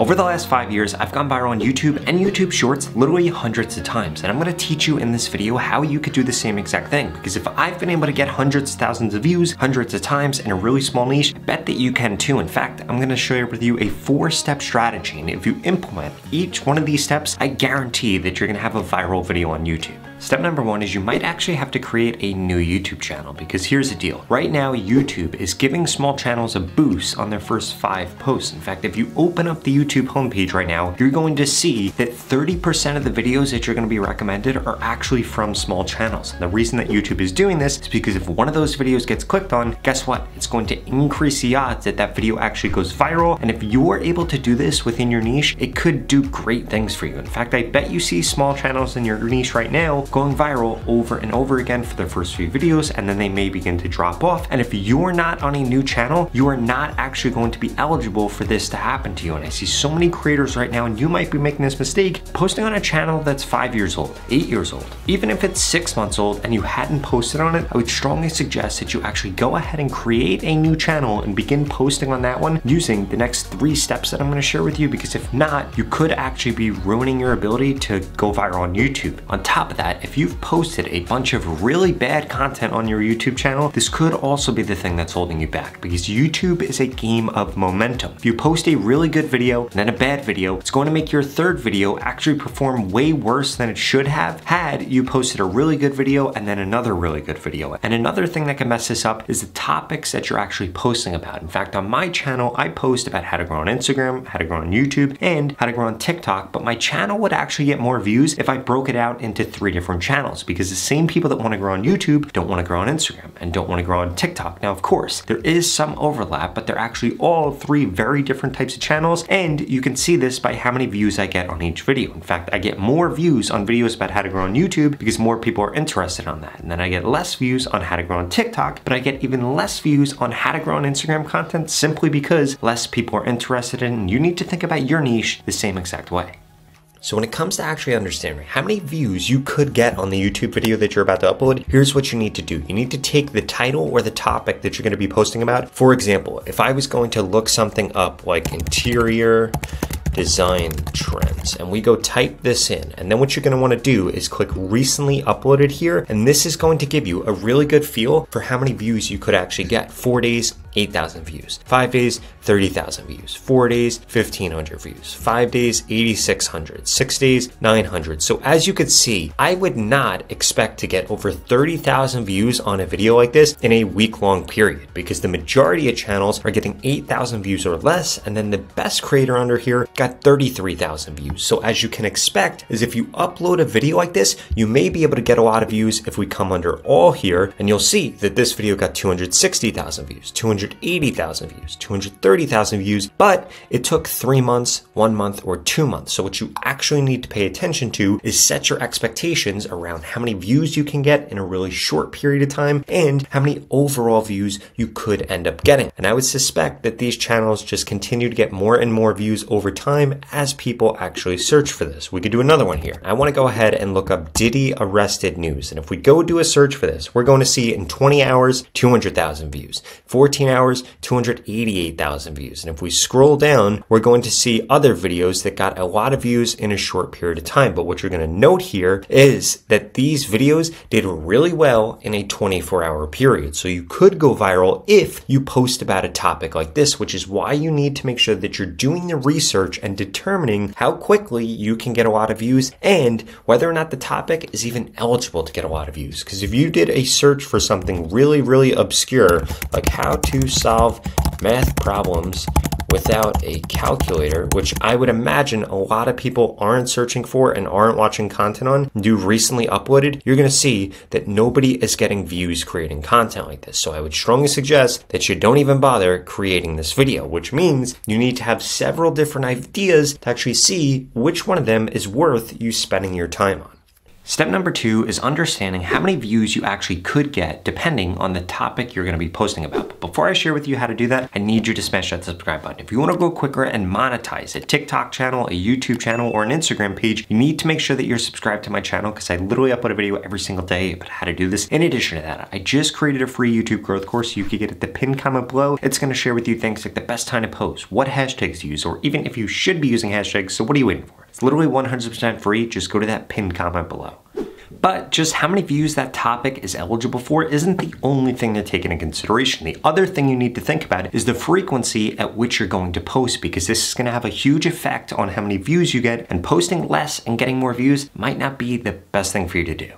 Over the last 5 years, I've gone viral on YouTube and YouTube Shorts literally hundreds of times, and I'm gonna teach you in this video how you could do the same exact thing. Because if I've been able to get hundreds of thousands of views, hundreds of times in a really small niche, I bet that you can too. In fact, I'm gonna share with you a 4-step strategy, and if you implement each one of these steps, I guarantee that you're gonna have a viral video on YouTube. Step number 1 is you might actually have to create a new YouTube channel, because here's the deal. Right now, YouTube is giving small channels a boost on their first 5 posts. In fact, if you open up the YouTube homepage right now, you're going to see that 30% of the videos that you're going to be recommended are actually from small channels. And the reason that YouTube is doing this is because if one of those videos gets clicked on, guess what? It's going to increase the odds that that video actually goes viral. And if you're able to do this within your niche, it could do great things for you. In fact, I bet you see small channels in your niche right now going viral over and over again for their first few videos, and then they may begin to drop off. And if you're not on a new channel, you are not actually going to be eligible for this to happen to you. And I see so many creators right now, and you might be making this mistake, posting on a channel that's 5 years old, 8 years old. Even if it's 6 months old and you hadn't posted on it, I would strongly suggest that you actually go ahead and create a new channel and begin posting on that one using the next 3 steps that I'm gonna share with you, because if not, you could actually be ruining your ability to go viral on YouTube. On top of that, if you've posted a bunch of really bad content on your YouTube channel, this could also be the thing that's holding you back, because YouTube is a game of momentum. If you post a really good video and then a bad video, it's going to make your third video actually perform way worse than it should have had you posted a really good video and then another really good video. And another thing that can mess this up is the topics that you're actually posting about. In fact, on my channel, I post about how to grow on Instagram, how to grow on YouTube, and how to grow on TikTok, but my channel would actually get more views if I broke it out into 3 different channels, because the same people that want to grow on YouTube don't want to grow on Instagram and don't want to grow on TikTok. Now, of course, there is some overlap, but they're actually all 3 very different types of channels, and you can see this by how many views I get on each video. In fact, I get more views on videos about how to grow on YouTube because more people are interested on that, and then I get less views on how to grow on TikTok, but I get even less views on how to grow on Instagram content simply because less people are interested in it, and you need to think about your niche the same exact way. So when it comes to actually understanding how many views you could get on the YouTube video that you're about to upload, here's what you need to do. You need to take the title or the topic that you're going to be posting about. For example, if I was going to look something up like interior design trends, and we go type this in, and then what you're going to want to do is click recently uploaded here, and this is going to give you a really good feel for how many views you could actually get. 4 days, 8,000 views. 5 days, 30,000 views. 4 days, 1,500 views. 5 days, 8,600. 6 days, 900. So as you could see, I would not expect to get over 30,000 views on a video like this in a week-long period, because the majority of channels are getting 8,000 views or less, and then the best creator under here got 33,000 views. So as you can expect, is if you upload a video like this, you may be able to get a lot of views if we come under all here, and you'll see that this video got 260,000 views, 280,000 views, 230,000 views, but it took 3 months, 1 month, or 2 months. So what you actually need to pay attention to is set your expectations around how many views you can get in a really short period of time and how many overall views you could end up getting. And I would suspect that these channels just continue to get more and more views over time as people actually search for this. We could do another one here. I want to go ahead and look up Diddy arrested news. And if we go do a search for this, we're going to see in 20 hours, 200,000 views, 14 hours, 288,000 views. And if we scroll down, we're going to see other videos that got a lot of views in a short period of time. But what you're going to note here is that these videos did really well in a 24-hour period. So you could go viral if you post about a topic like this, which is why you need to make sure that you're doing the research and determining how quickly you can get a lot of views and whether or not the topic is even eligible to get a lot of views. Because if you did a search for something really, really obscure, like how to solve math problems without a calculator, which I would imagine a lot of people aren't searching for and aren't watching content on, do recently uploaded, you're going to see that nobody is getting views creating content like this. So I would strongly suggest that you don't even bother creating this video, which means you need to have several different ideas to actually see which one of them is worth you spending your time on. Step number 2 is understanding how many views you actually could get depending on the topic you're going to be posting about. But before I share with you how to do that, I need you to smash that subscribe button. If you want to go quicker and monetize a TikTok channel, a YouTube channel, or an Instagram page, you need to make sure that you're subscribed to my channel because I literally upload a video every single day about how to do this. In addition to that, I just created a free YouTube growth course you can get at the pinned comment below. It's going to share with you things like the best time to post, what hashtags to use, or even if you should be using hashtags, so what are you waiting for? It's literally 100% free. Just go to that pinned comment below. But just how many views that topic is eligible for isn't the only thing to take into consideration. The other thing you need to think about is the frequency at which you're going to post, because this is going to have a huge effect on how many views you get, and posting less and getting more views might not be the best thing for you to do.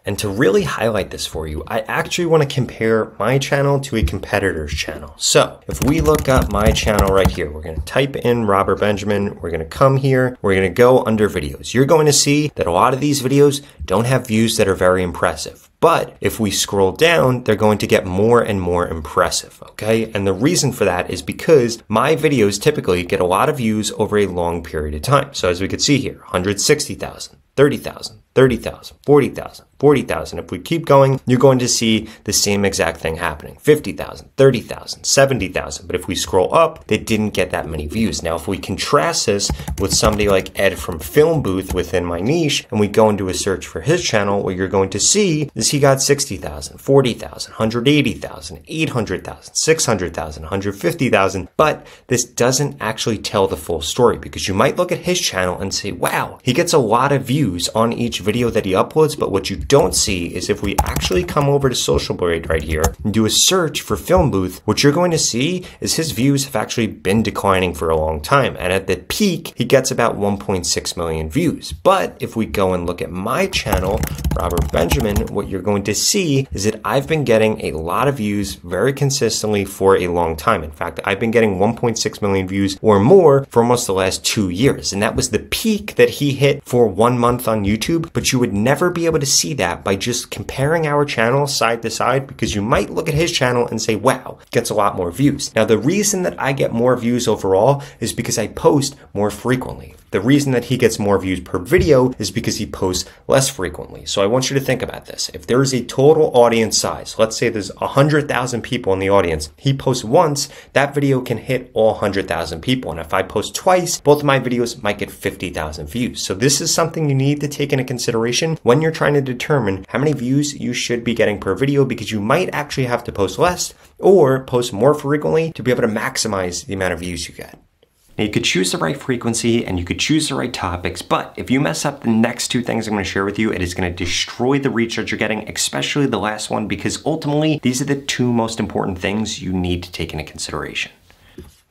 And to really highlight this for you, I actually want to compare my channel to a competitor's channel. So if we look up my channel right here, we're going to type in Robert Benjamin. We're going to come here. We're going to go under videos. You're going to see that a lot of these videos don't have views that are very impressive. But if we scroll down, they're going to get more and more impressive, okay? And the reason for that is because my videos typically get a lot of views over a long period of time. So as we can see here, 160,000, 30,000, 30,000, 40,000, 40,000. If we keep going, you're going to see the same exact thing happening. 50,000, 30,000, 70,000. But if we scroll up, they didn't get that many views. Now, if we contrast this with somebody like Ed from Film Booth within my niche, and we go into a search for his channel, what you're going to see is he got 60,000, 40,000, 180,000, 800,000, 600,000, 150,000. But this doesn't actually tell the full story, because you might look at his channel and say, wow, he gets a lot of views on each video that he uploads. But what you don't see is if we actually come over to Social Blade right here and do a search for Film Booth, what you're going to see is his views have actually been declining for a long time. And at the peak, he gets about 1.6 million views. But if we go and look at my channel, Robert Benjamin, what you're going to see is that I've been getting a lot of views very consistently for a long time. In fact, I've been getting 1.6 million views or more for almost the last 2 years. And that was the peak that he hit for 1 month on YouTube. But you would never be able to see that by just comparing our channel side to side, because you might look at his channel and say, wow, it gets a lot more views. Now, the reason that I get more views overall is because I post more frequently. The reason that he gets more views per video is because he posts less frequently. So I want you to think about this. If there is a total audience size, let's say there's 100,000 people in the audience, he posts once, that video can hit all 100,000 people. And if I post twice, both of my videos might get 50,000 views. So this is something you need to take into consideration when you're trying to determine how many views you should be getting per video, because you might actually have to post less or post more frequently to be able to maximize the amount of views you get. Now, you could choose the right frequency and you could choose the right topics, but if you mess up the next two things I'm going to share with you, it is going to destroy the reach that you're getting, especially the last one, because ultimately these are the two most important things you need to take into consideration.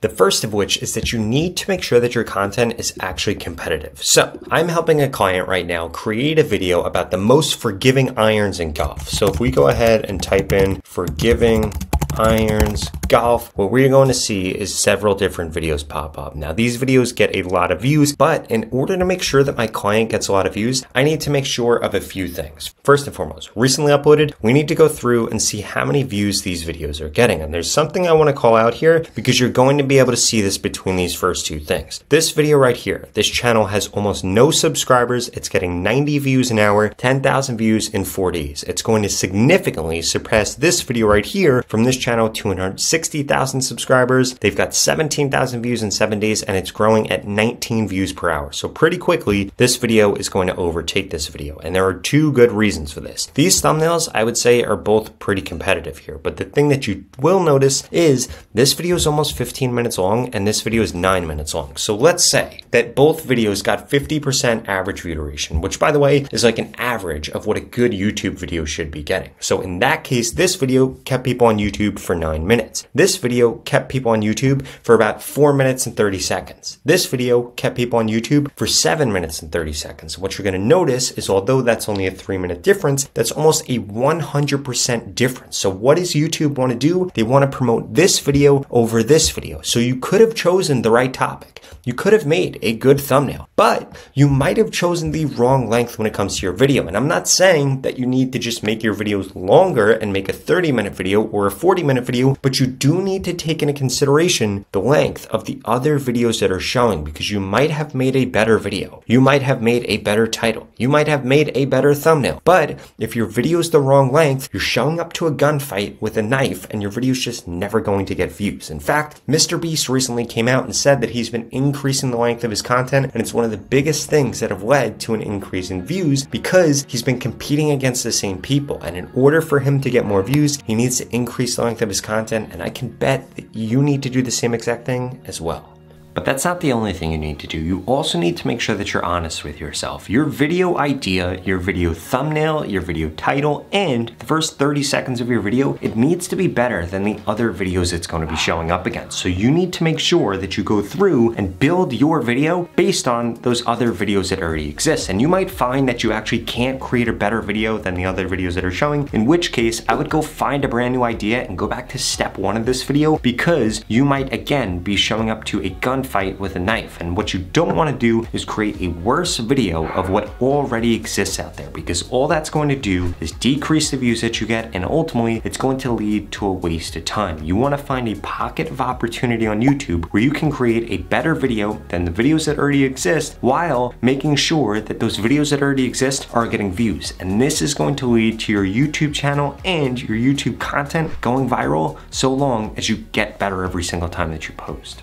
The first of which is that you need to make sure that your content is actually competitive. So I'm helping a client right now create a video about the most forgiving irons in golf. So if we go ahead and type in forgiving irons golf, what we're going to see is several different videos pop up. Now, these videos get a lot of views, but in order to make sure that my client gets a lot of views, I need to make sure of a few things. First and foremost, recently uploaded, we need to go through and see how many views these videos are getting. And there's something I want to call out here, because you're going to be able to see this between these first two things. This video right here, this channel has almost no subscribers. It's getting 90 views an hour, 10,000 views in 4 days. It's going to significantly surpass this video right here from this channel, 260,000 subscribers. They've got 17,000 views in 7 days, and it's growing at 19 views per hour. So pretty quickly, this video is going to overtake this video. And there are two good reasons for this. These thumbnails, I would say, are both pretty competitive here. But the thing that you will notice is this video is almost 15 minutes long, and this video is 9 minutes long. So let's say that both videos got 50% average view duration, which, by the way, is like an average of what a good YouTube video should be getting. So in that case, this video kept people on YouTube for 9 minutes. This video kept people on YouTube for about 4 minutes and 30 seconds. This video kept people on YouTube for 7 minutes and 30 seconds. What you're going to notice is, although that's only a 3-minute difference, that's almost a 100% difference. So what does YouTube want to do? They want to promote this video over this video. So you could have chosen the right topic. You could have made a good thumbnail. But you might have chosen the wrong length when it comes to your video. And I'm not saying that you need to just make your videos longer and make a 30-minute video or a 40-minute video, but you do need to take into consideration the length of the other videos that are showing, because you might have made a better video. You might have made a better title. You might have made a better thumbnail. But if your video is the wrong length, you're showing up to a gunfight with a knife and your video is just never going to get views. In fact, Mr. Beast recently came out and said that he's been increasing the length of his content, and it's one of the biggest things that have led to an increase in views because he's been competing against the same people. And in order for him to get more views, he needs to increase the length of his content, and I can bet that you need to do the same exact thing as well. But that's not the only thing you need to do. You also need to make sure that you're honest with yourself. Your video idea, your video thumbnail, your video title, and the first 30 seconds of your video, it needs to be better than the other videos it's going to be showing up against. So you need to make sure that you go through and build your video based on those other videos that already exist. And you might find that you actually can't create a better video than the other videos that are showing, in which case I would go find a brand new idea and go back to step 1 of this video, because you might again be showing up to a gunfight with a knife. And what you don't want to do is create a worse video of what already exists out there, because all that's going to do is decrease the views that you get, and ultimately it's going to lead to a waste of time. You want to find a pocket of opportunity on YouTube where you can create a better video than the videos that already exist, while making sure that those videos that already exist are getting views. And this is going to lead to your YouTube channel and your YouTube content going viral so long as you get better every single time that you post.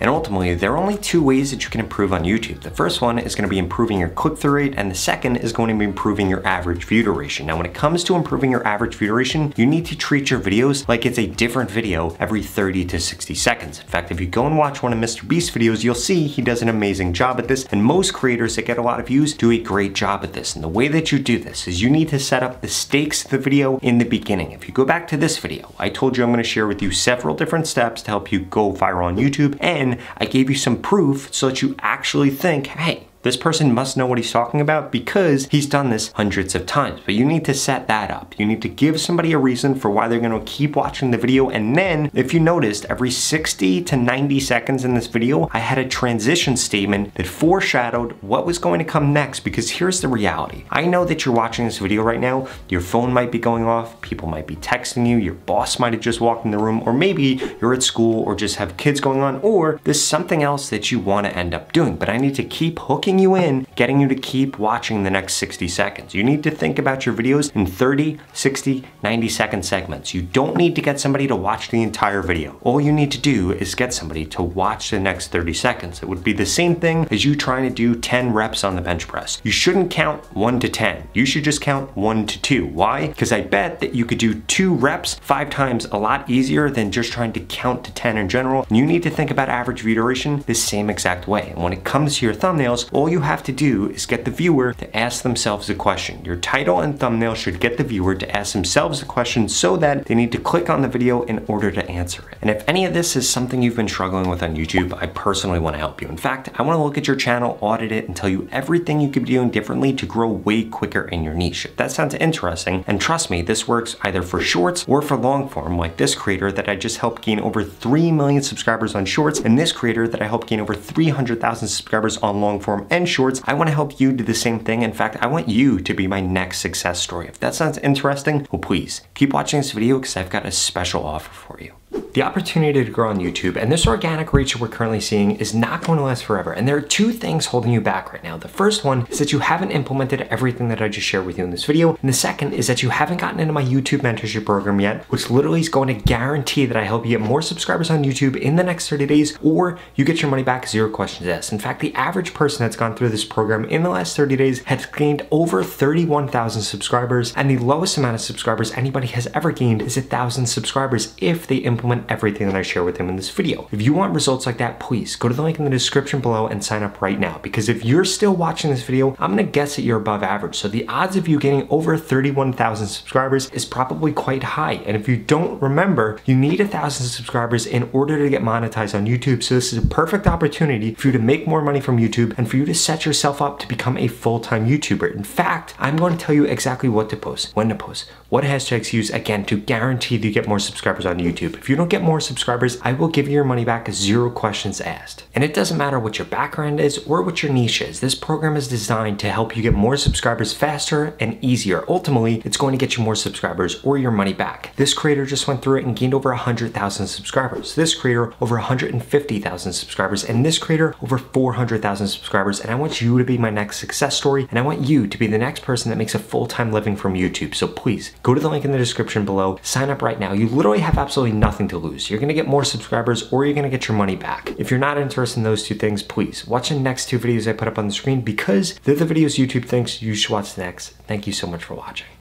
And ultimately, there are only 2 ways that you can improve on YouTube. The first one is going to be improving your click-through rate, and the second is going to be improving your average view duration. Now, when it comes to improving your average view duration, you need to treat your videos like it's a different video every 30 to 60 seconds. In fact, if you go and watch one of Mr. Beast's videos, you'll see he does an amazing job at this, and most creators that get a lot of views do a great job at this. And the way that you do this is you need to set up the stakes of the video in the beginning. If you go back to this video, I told you I'm going to share with you several different steps to help you go viral on YouTube, and I gave you some proof so that you actually think, hey, this person must know what he's talking about because he's done this hundreds of times. But you need to set that up. You need to give somebody a reason for why they're going to keep watching the video. And then, if you noticed, every 60 to 90 seconds in this video, I had a transition statement that foreshadowed what was going to come next. Because here's the reality. I know that you're watching this video right now. Your phone might be going off. People might be texting you. Your boss might have just walked in the room. Or maybe you're at school or just have kids going on. Or there's something else that you want to end up doing. But I need to keep hooking you in, getting you to keep watching the next 60 seconds. You need to think about your videos in 30, 60, 90-second segments. You don't need to get somebody to watch the entire video. All you need to do is get somebody to watch the next 30 seconds. It would be the same thing as you trying to do 10 reps on the bench press. You shouldn't count 1 to 10. You should just count 1 to 2. Why? Because I bet that you could do 2 reps 5 times a lot easier than just trying to count to 10 in general. And you need to think about average view duration the same exact way. And when it comes to your thumbnails, all you have to do is get the viewer to ask themselves a question. Your title and thumbnail should get the viewer to ask themselves a question so that they need to click on the video in order to answer it. And if any of this is something you've been struggling with on YouTube, I personally want to help you. In fact, I want to look at your channel, audit it, and tell you everything you could be doing differently to grow way quicker in your niche. If that sounds interesting, and trust me, this works either for shorts or for long form, like this creator that I just helped gain over 3 million subscribers on shorts, and this creator that I helped gain over 300,000 subscribers on long form and shorts. I want to help you do the same thing. In fact, I want you to be my next success story. If that sounds interesting, well, please keep watching this video because I've got a special offer for you. The opportunity to grow on YouTube and this organic reach that we're currently seeing is not going to last forever. And there are 2 things holding you back right now. The first one is that you haven't implemented everything that I just shared with you in this video. And the second is that you haven't gotten into my YouTube mentorship program yet, which literally is going to guarantee that I help you get more subscribers on YouTube in the next 30 days, or you get your money back 0 questions asked. In fact, the average person that's gone through this program in the last 30 days has gained over 31,000 subscribers. And the lowest amount of subscribers anybody has ever gained is 1,000 subscribers if they implement everything that I share with them in this video. If you want results like that, please go to the link in the description below and sign up right now. Because if you're still watching this video, I'm gonna guess that you're above average. So the odds of you getting over 31,000 subscribers is probably quite high. And if you don't remember, you need 1,000 subscribers in order to get monetized on YouTube. So this is a perfect opportunity for you to make more money from YouTube and for you to set yourself up to become a full-time YouTuber. In fact, I'm going to tell you exactly what to post, when to post, what hashtags to use, again, to guarantee that you get more subscribers on YouTube. If you don't get more subscribers, I will give you your money back, 0 questions asked. And it doesn't matter what your background is or what your niche is. This program is designed to help you get more subscribers faster and easier. Ultimately, it's going to get you more subscribers or your money back. This creator just went through it and gained over 100,000 subscribers. This creator over 150,000 subscribers, and this creator over 400,000 subscribers. And I want you to be my next success story, and I want you to be the next person that makes a full-time living from YouTube. So please go to the link in the description below, sign up right now. You literally have absolutely nothing to lose. You're gonna get more subscribers or you're gonna get your money back. If you're not interested in those 2 things, please watch the next 2 videos I put up on the screen because they're the videos YouTube thinks you should watch next. Thank you so much for watching.